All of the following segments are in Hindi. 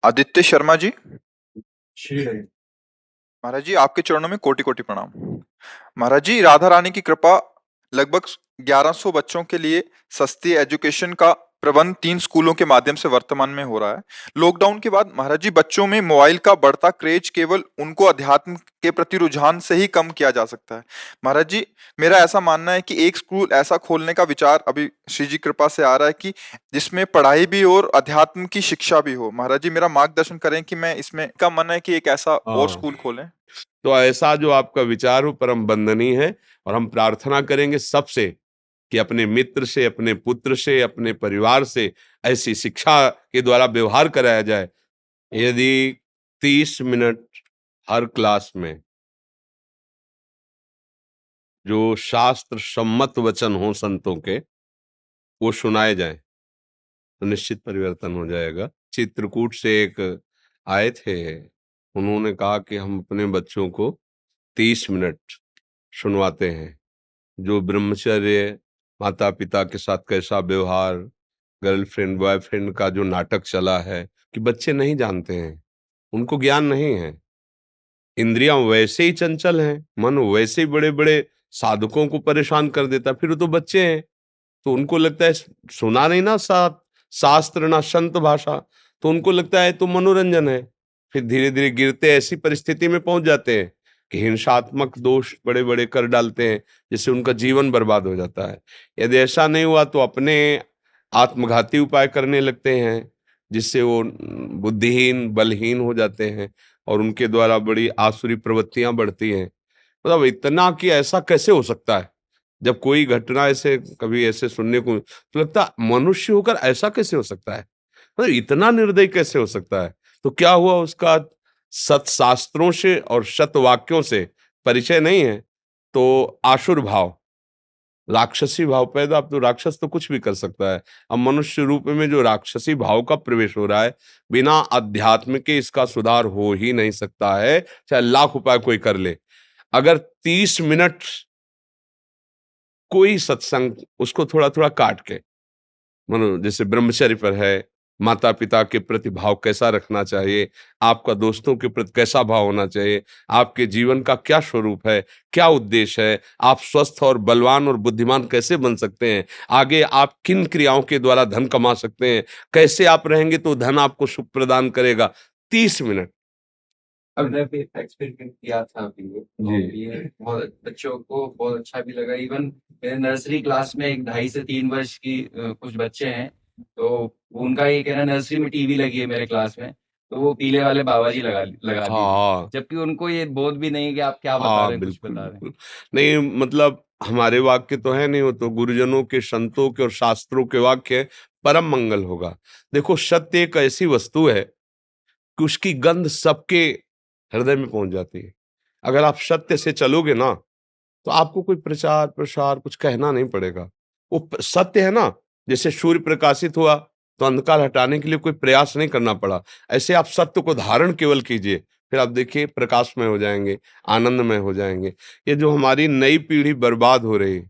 आदित्य शर्मा जी। श्री रवि। महाराज जी, आपके चरणों में कोटि कोटि प्रणाम। महाराज जी, राधा रानी की कृपा, लगभग 1100 बच्चों के लिए सस्ती एजुकेशन का प्रबंध 3 स्कूलों के माध्यम से वर्तमान में हो रहा है। लॉकडाउन के बाद महाराज जी, बच्चों में मोबाइल का बढ़ता क्रेज केवल उनको अध्यात्म के प्रति रुझान से ही कम किया जा सकता है। महाराज जी, मेरा ऐसा मानना है कि एक स्कूल ऐसा खोलने का विचार अभी श्री जी कृपा से आ रहा है कि जिसमें पढ़ाई भी हो और अध्यात्म की शिक्षा भी हो। महाराज जी, मेरा मार्गदर्शन करें कि मैं इसमें का मन है कि एक ऐसा और हाँ, स्कूल खोलें। तो ऐसा जो आपका विचार हो परम वंदनीय है। और हम प्रार्थना करेंगे सबसे कि अपने मित्र से, अपने पुत्र से, अपने परिवार से ऐसी शिक्षा के द्वारा व्यवहार कराया जाए। यदि 30 मिनट हर क्लास में जो शास्त्र सम्मत वचन हो संतों के, वो सुनाए जाएं, तो निश्चित परिवर्तन हो जाएगा। चित्रकूट से एक आए थे, उन्होंने कहा कि हम अपने बच्चों को 30 मिनट सुनवाते हैं, जो ब्रह्मचर्य, माता पिता के साथ कैसा व्यवहार, गर्लफ्रेंड बॉयफ्रेंड का जो नाटक चला है, कि बच्चे नहीं जानते हैं, उनको ज्ञान नहीं है। इंद्रियां वैसे ही चंचल हैं, मन वैसे ही बड़े बड़े साधकों को परेशान कर देता, फिर वो तो बच्चे हैं। तो उनको लगता है सुना नहीं ना शास्त्र ना संत भाषा, तो उनको लगता है तो मनोरंजन है। फिर धीरे धीरे गिरते ऐसी परिस्थिति में पहुंच जाते हैं कि हिंसात्मक दोष बड़े बड़े कर डालते हैं, जिससे उनका जीवन बर्बाद हो जाता है। यदि ऐसा नहीं हुआ तो अपने आत्मघाती उपाय करने लगते हैं, जिससे वो बुद्धिहीन बलहीन हो जाते हैं और उनके द्वारा बड़ी आसुरी प्रवृत्तियां बढ़ती हैं। मतलब इतना कि ऐसा कैसे हो सकता है। जब कोई घटना ऐसे कभी ऐसे सुनने को तो लगता है मनुष्य होकर ऐसा कैसे हो सकता है, मतलब इतना निर्दयी कैसे हो सकता है। तो क्या हुआ, उसका सत्शास्त्रों से और सतवाक्यों से परिचय नहीं है, तो आसुर भाव, राक्षसी भाव पैदा। अब तो राक्षस तो कुछ भी कर सकता है, अब मनुष्य रूप में जो राक्षसी भाव का प्रवेश हो रहा है, बिना अध्यात्म के इसका सुधार हो ही नहीं सकता है, चाहे लाख उपाय कोई कर ले। अगर 30 मिनट कोई सत्संग उसको थोड़ा थोड़ा काट के, मानो जैसे ब्रह्मचर्य पर है, माता पिता के प्रति भाव कैसा रखना चाहिए, आपका दोस्तों के प्रति कैसा भाव होना चाहिए, आपके जीवन का क्या स्वरूप है, क्या उद्देश्य है, आप स्वस्थ और बलवान और बुद्धिमान कैसे बन सकते हैं, आगे आप किन क्रियाओं के द्वारा धन कमा सकते हैं, कैसे आप रहेंगे तो धन आपको सुख प्रदान करेगा। 30 मिनट। हमने भी एक्सपेरिमेंट किया था अभी ये, तो जी। ये बहुत बच्चों को बहुत अच्छा भी लगा। इवन मेरे नर्सरी क्लास में एक 2.5 से 3 वर्ष की कुछ बच्चे हैं, तो उनका ये कहना, नर्सरी में टीवी लगी है मेरे क्लास में, तो वो पीले वाले बाबा जी लगा लगा दी थी, हाँ जबकि उनको ये बोध भी नहीं कि आप क्या बता हाँ, रहे हैं, कुछ बिल्कुल बता रहे हैं। बिल्कुल। नहीं, मतलब हमारे वाक्य तो है नहीं, हो तो गुरुजनों के, संतों के और शास्त्रों के वाक्य परम मंगल होगा। देखो, सत्य एक ऐसी वस्तु है कि उसकी गंध सबके हृदय में पहुंच जाती है। अगर आप सत्य से चलोगे ना, तो आपको कोई प्रचार प्रसार कुछ कहना नहीं पड़ेगा। वो सत्य है ना, जैसे सूर्य प्रकाशित हुआ तो अंधकार हटाने के लिए कोई प्रयास नहीं करना पड़ा, ऐसे आप सत्य को धारण केवल कीजिए, फिर आप देखिए प्रकाशमय हो जाएंगे, आनंदमय हो जाएंगे। ये जो हमारी नई पीढ़ी बर्बाद हो रही है,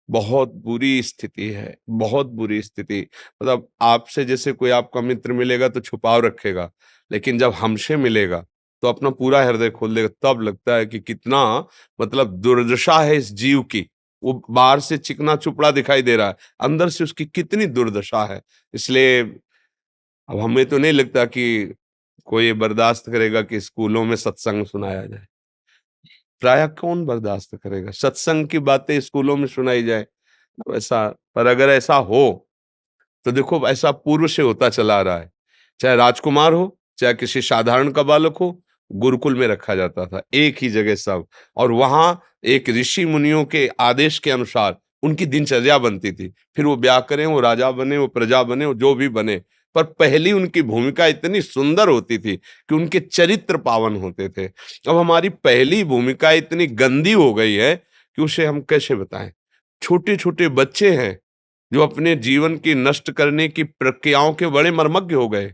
बहुत बुरी स्थिति है, बहुत बुरी स्थिति। मतलब आपसे जैसे कोई आपका मित्र मिलेगा तो छुपाव रखेगा, लेकिन जब हमसे मिलेगा तो अपना पूरा हृदय खोल देगा। तब लगता है कि कितना, मतलब दुर्दशा है इस जीव की। वो बाहर से चिकना चुपड़ा दिखाई दे रहा है, अंदर से उसकी कितनी दुर्दशा है। इसलिए अब हमें तो नहीं लगता कि कोई ये बर्दाश्त करेगा कि स्कूलों में सत्संग सुनाया जाए। प्रायः कौन बर्दाश्त करेगा सत्संग की बातें स्कूलों में सुनाई जाए, तो ऐसा। पर अगर ऐसा हो तो देखो, ऐसा पूर्व से होता चला आ रहा है। चाहे राजकुमार हो, चाहे किसी साधारण का बालक हो, गुरुकुल में रखा जाता था, एक ही जगह सब। और वहां एक ऋषि मुनियों के आदेश के अनुसार उनकी दिनचर्या बनती थी। फिर वो ब्याह करें, वो राजा बने, वो प्रजा बने, वो जो भी बने, पर पहली उनकी भूमिका इतनी सुंदर होती थी कि उनके चरित्र पावन होते थे। अब हमारी पहली भूमिका इतनी गंदी हो गई है कि उसे हम कैसे बताएं। छोटे छोटे बच्चे हैं जो अपने जीवन की नष्ट करने की प्रक्रियाओं के बड़े मर्मज्ञ हो गए,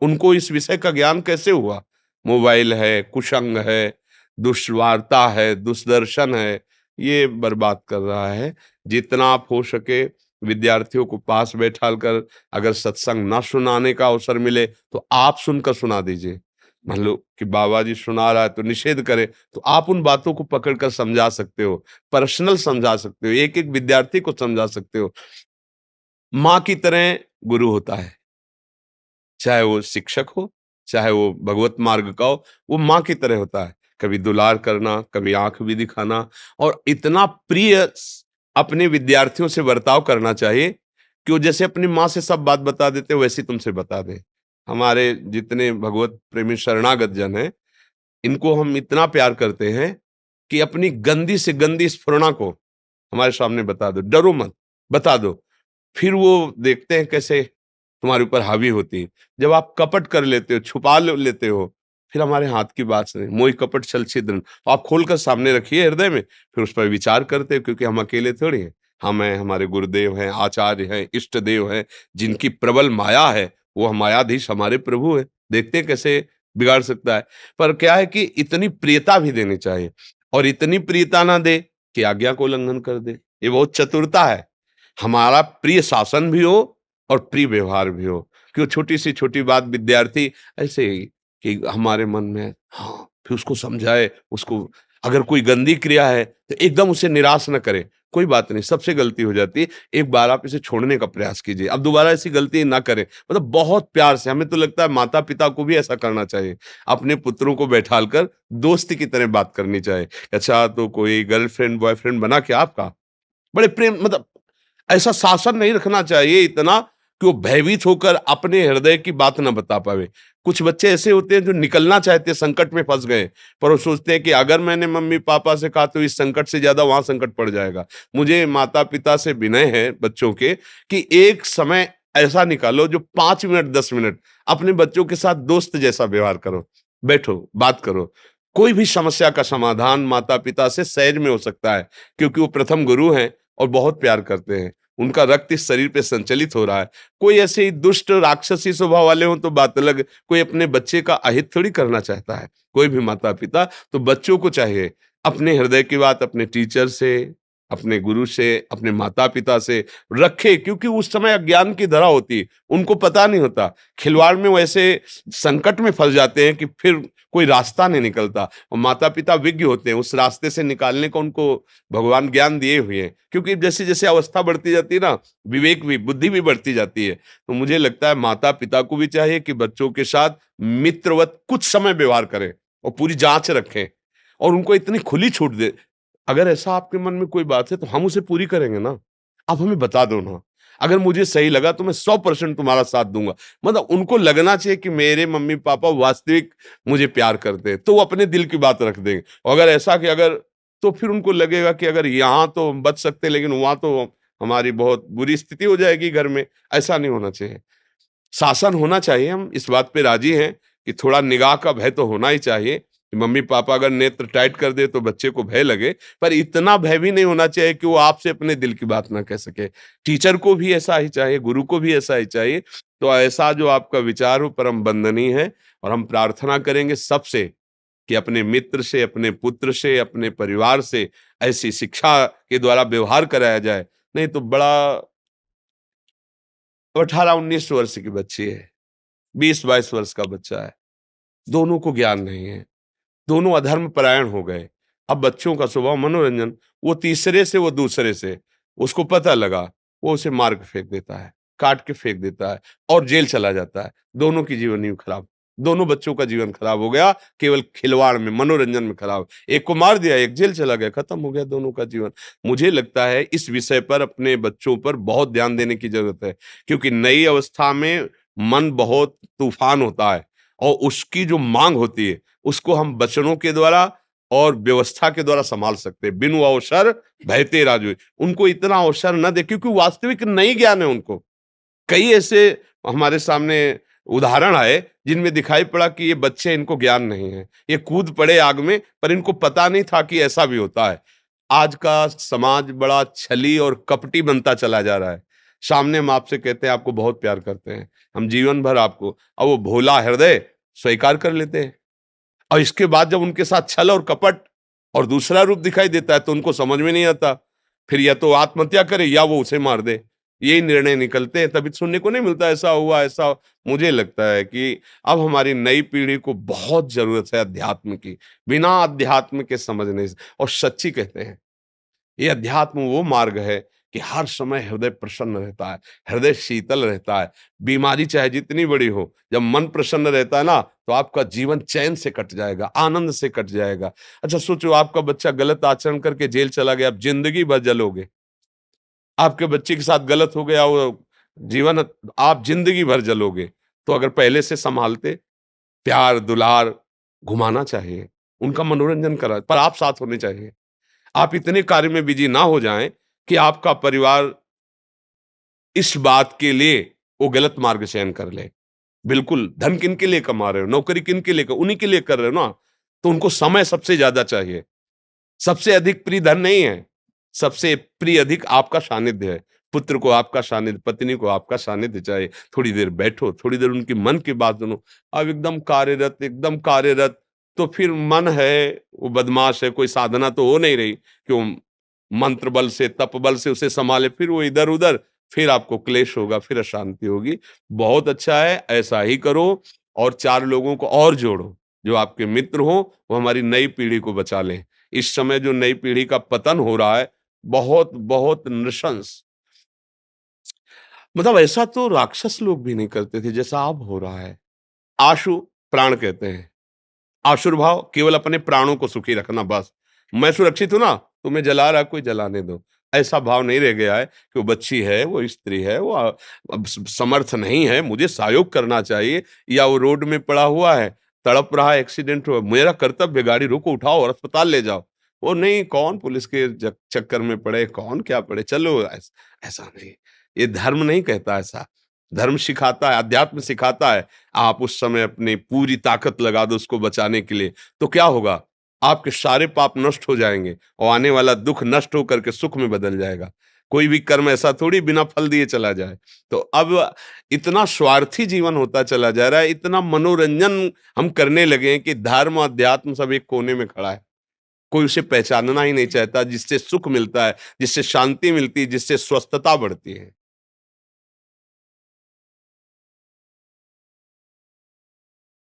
उनको इस विषय का ज्ञान कैसे हुआ। मोबाइल है, कुसंग है, दुष्वार्ता है, दुष्दर्शन है, ये बर्बाद कर रहा है। जितना आप हो सके विद्यार्थियों को पास बैठाल कर अगर सत्संग ना सुनाने का अवसर मिले तो आप सुनकर सुना दीजिए। मान लो कि बाबा जी सुना रहा है तो निषेध करे, तो आप उन बातों को पकड़कर समझा सकते हो, पर्सनल समझा सकते हो, एक एक विद्यार्थी को समझा सकते हो। माँ की तरह गुरु होता है, चाहे वो शिक्षक हो, चाहे वो भगवत मार्ग का हो, वो माँ की तरह होता है। कभी दुलार करना, कभी आंख भी दिखाना, और इतना प्रिय अपने विद्यार्थियों से बर्ताव करना चाहिए कि वो जैसे अपनी माँ से सब बात बता देते हैं वैसे तुमसे बता दें। हमारे जितने भगवत प्रेमी शरणागत जन हैं, इनको हम इतना प्यार करते हैं कि अपनी गंदी से गंदी स्फुरणा को हमारे सामने बता दो, डरो मत, बता दो। फिर वो देखते हैं कैसे तुम्हारे ऊपर हावी होती है। जब आप कपट कर लेते हो, छुपा लेते हो, फिर हमारे हाथ की बात सुने, मोहि कपट छल छिद्र, तो आप खोलकर सामने रखिए हृदय में, फिर उस पर विचार करते हो, क्योंकि हम अकेले थोड़ी हैं। हम हैं, हमारे गुरुदेव हैं, आचार्य हैं, इष्ट देव हैं, जिनकी प्रबल माया है, वो मायाधीश हमारे प्रभु है। देखते हैं कैसे बिगाड़ सकता है। पर क्या है कि इतनी प्रियता भी देनी चाहिए, और इतनी प्रियता ना दे कि आज्ञा को उल्लंघन कर दे। ये बहुत चतुरता है। हमारा प्रिय शासन भी हो और प्रिय व्यवहार भी हो। क्यों छोटी सी छोटी बात विद्यार्थी ऐसे ही कि हमारे मन में, हाँ, फिर उसको समझाए, उसको अगर कोई गंदी क्रिया है तो एकदम उसे निराश न करें। कोई बात नहीं, सबसे गलती हो जाती है, एक बार आप इसे छोड़ने का प्रयास कीजिए, अब दोबारा ऐसी गलती ना करें। मतलब बहुत प्यार से, हमें तो लगता है माता पिता को भी ऐसा करना चाहिए, अपने पुत्रों को बैठाल कर दोस्त की तरह बात करनी चाहिए। अच्छा, तो कोई गर्लफ्रेंड बॉयफ्रेंड बना क्या आपका? बड़े प्रेम, मतलब ऐसा शासन नहीं रखना चाहिए इतना कि वो भयभीत होकर अपने हृदय की बात ना बता पावे। कुछ बच्चे ऐसे होते हैं जो निकलना चाहते हैं, संकट में फंस गए, पर वो सोचते हैं कि अगर मैंने मम्मी पापा से कहा तो इस संकट से ज्यादा वहां संकट पड़ जाएगा। मुझे माता पिता से विनय है बच्चों के कि एक समय ऐसा निकालो जो 5 मिनट 10 मिनट अपने बच्चों के साथ दोस्त जैसा व्यवहार करो, बैठो बात करो। कोई भी समस्या का समाधान माता पिता से सहज में हो सकता है, क्योंकि वो प्रथम गुरु हैं और बहुत प्यार करते हैं। उनका रक्त इस शरीर पे संचलित हो रहा है। कोई ऐसे ही दुष्ट राक्षसी स्वभाव वाले हों तो बात अलग, कोई अपने बच्चे का अहित थोड़ी करना चाहता है। कोई भी माता पिता, तो बच्चों को चाहिए अपने हृदय की बात अपने टीचर से, अपने गुरु से, अपने माता पिता से रखे, क्योंकि उस समय अज्ञान की धरा होती है, उनको पता नहीं होता। खिलवाड़ में वैसे संकट में फंस जाते हैं कि फिर कोई रास्ता नहीं निकलता, और माता पिता विज्ञ होते हैं, उस रास्ते से निकालने का उनको भगवान ज्ञान दिए हुए हैं। क्योंकि जैसे जैसे अवस्था बढ़ती जाती है ना, विवेक भी, बुद्धि भी बढ़ती जाती है। तो मुझे लगता है माता पिता को भी चाहिए कि बच्चों के साथ मित्रवत कुछ समय व्यवहार करें और पूरी जांच रखें, और उनको इतनी खुली छूट दे। अगर ऐसा आपके मन में कोई बात है तो हम उसे पूरी करेंगे ना, आप हमें बता दो ना। अगर मुझे सही लगा तो मैं 100% तुम्हारा साथ दूंगा। मतलब उनको लगना चाहिए कि मेरे मम्मी पापा वास्तविक मुझे प्यार करते हैं, तो वो अपने दिल की बात रख देंगे। और अगर ऐसा कि अगर, तो फिर उनको लगेगा कि अगर यहाँ तो हम बच सकते लेकिन वहां तो हमारी बहुत बुरी स्थिति हो जाएगी घर में। ऐसा नहीं होना चाहिए, शासन होना चाहिए। हम इस बात पे राजी हैं कि थोड़ा निगाह का भय तो होना ही चाहिए, कि मम्मी पापा अगर नेत्र टाइट कर दे तो बच्चे को भय लगे, पर इतना भय भी नहीं होना चाहिए कि वो आपसे अपने दिल की बात ना कह सके। टीचर को भी ऐसा ही चाहिए, गुरु को भी ऐसा ही चाहिए। तो ऐसा जो आपका विचार हो परम वंदनीय है, और हम प्रार्थना करेंगे सबसे कि अपने मित्र से, अपने पुत्र से, अपने परिवार से ऐसी शिक्षा के द्वारा व्यवहार कराया जाए। नहीं तो बड़ा, 18-19 वर्ष की बच्ची है, 20-22 वर्ष का बच्चा है, दोनों को ज्ञान नहीं है, दोनों अधर्म परायण हो गए। अब बच्चों का स्वभाव मनोरंजन, वो तीसरे से, वो दूसरे से, उसको पता लगा, वो उसे मार के फेंक देता है, काट के फेंक देता है, और जेल चला जाता है। दोनों की जीवनी खराब, दोनों बच्चों का जीवन खराब हो गया, केवल खिलवाड़ में, मनोरंजन में खराब। एक को मार दिया, एक जेल चला गया, खत्म हो गया दोनों का जीवन। मुझे लगता है इस विषय पर अपने बच्चों पर बहुत ध्यान देने की जरूरत है, क्योंकि नई अवस्था में मन बहुत तूफान होता है, और उसकी जो मांग होती है उसको हम वचनों के द्वारा और व्यवस्था के द्वारा संभाल सकते हैं। बिनु अवसर भयते राजू, उनको इतना अवसर न दे, क्योंकि वास्तविक नई ज्ञान है उनको। कई ऐसे हमारे सामने उदाहरण आए जिनमें दिखाई पड़ा कि ये बच्चे, इनको ज्ञान नहीं है, ये कूद पड़े आग में, पर इनको पता नहीं था कि ऐसा भी होता है। आज का समाज बड़ा छली और कपटी बनता चला जा रहा है। सामने हम आपसे कहते हैं आपको बहुत प्यार करते हैं, हम जीवन भर आपको, और वो भोला हृदय स्वीकार कर लेते हैं। और इसके बाद जब उनके साथ छल और कपट और दूसरा रूप दिखाई देता है तो उनको समझ में नहीं आता, फिर या तो आत्महत्या करे या वो उसे मार दे। यही निर्णय निकलते हैं, तभी सुनने को नहीं मिलता ऐसा हुआ ऐसा। मुझे लगता है कि अब हमारी नई पीढ़ी को बहुत जरूरत है अध्यात्म की। बिना अध्यात्म के समझने से, और सच्ची कहते हैं ये अध्यात्म वो मार्ग है कि हर समय हृदय प्रसन्न रहता है, हृदय शीतल रहता है। बीमारी चाहे जितनी बड़ी हो, जब मन प्रसन्न रहता है ना, तो आपका जीवन चैन से कट जाएगा, आनंद से कट जाएगा। अच्छा सोचो, आपका बच्चा गलत आचरण करके जेल चला गया, आप जिंदगी भर जलोगे। आपके बच्चे के साथ गलत हो गया, वो जीवन आप जिंदगी भर जलोगे। तो अगर पहले से संभालते, प्यार दुलार घुमाना चाहिए, उनका मनोरंजन करा, पर आप साथ होने चाहिए। आप इतने कार्य में बिजी ना हो जाएं कि आपका परिवार इस बात के लिए वो गलत मार्ग चयन कर ले। बिल्कुल, धन किन के लिए कमा रहे हो, नौकरी किन के लिए उन्हीं के लिए कर रहे हो ना। तो उनको समय सबसे ज्यादा चाहिए। सबसे अधिक प्रिय धन नहीं है, सबसे प्रिय अधिक आपका सानिध्य है। पुत्र को आपका सानिध्य, पत्नी को आपका सानिध्य चाहिए। थोड़ी देर बैठो, थोड़ी देर उनकी मन की बात सुनो। अब एकदम कार्यरत, तो फिर मन है वो बदमाश है, कोई साधना तो हो नहीं रही कि वो मंत्र बल से, तप बल से उसे संभाले, फिर वो इधर उधर, फिर आपको क्लेश होगा, फिर अशांति होगी। बहुत अच्छा है, ऐसा ही करो, और 4 लोगों को और जोड़ो जो आपके मित्र हो, वो हमारी नई पीढ़ी को बचा लें। इस समय जो नई पीढ़ी का पतन हो रहा है, बहुत बहुत नृशंस, मतलब ऐसा तो राक्षस लोग भी नहीं करते थे जैसा अब हो रहा है। आशु प्राण कहते हैं, आशुर्भाव केवल अपने प्राणों को सुखी रखना बस। मैं सुरक्षित हूं ना, तुम्हें जला रहा कोई जलाने दो, ऐसा भाव नहीं रह गया है कि वो बच्ची है, वो स्त्री है, वो अब समर्थ नहीं है, मुझे सहयोग करना चाहिए, या वो रोड में पड़ा हुआ है, तड़प रहा है, एक्सीडेंट हुआ, मेरा कर्तव्य गाड़ी रोको, उठाओ और अस्पताल ले जाओ। वो नहीं, कौन पुलिस के चक्कर में पड़े, कौन क्या पड़े, चलो ऐसा नहीं। ये धर्म नहीं कहता ऐसा। धर्म सिखाता है, अध्यात्म सिखाता है, आप उस समय अपनी पूरी ताकत लगा दो उसको बचाने के लिए, तो क्या होगा, आपके सारे पाप नष्ट हो जाएंगे और आने वाला दुख नष्ट होकर के सुख में बदल जाएगा। कोई भी कर्म ऐसा थोड़ी बिना फल दिए चला जाए। तो अब इतना स्वार्थी जीवन होता चला जा रहा है, इतना मनोरंजन हम करने लगे हैं कि धर्म अध्यात्म सब एक कोने में खड़ा है। कोई उसे पहचानना ही नहीं चाहता, जिससे सुख मिलता है, जिससे शांति मिलती है, जिससे स्वस्थता बढ़ती है।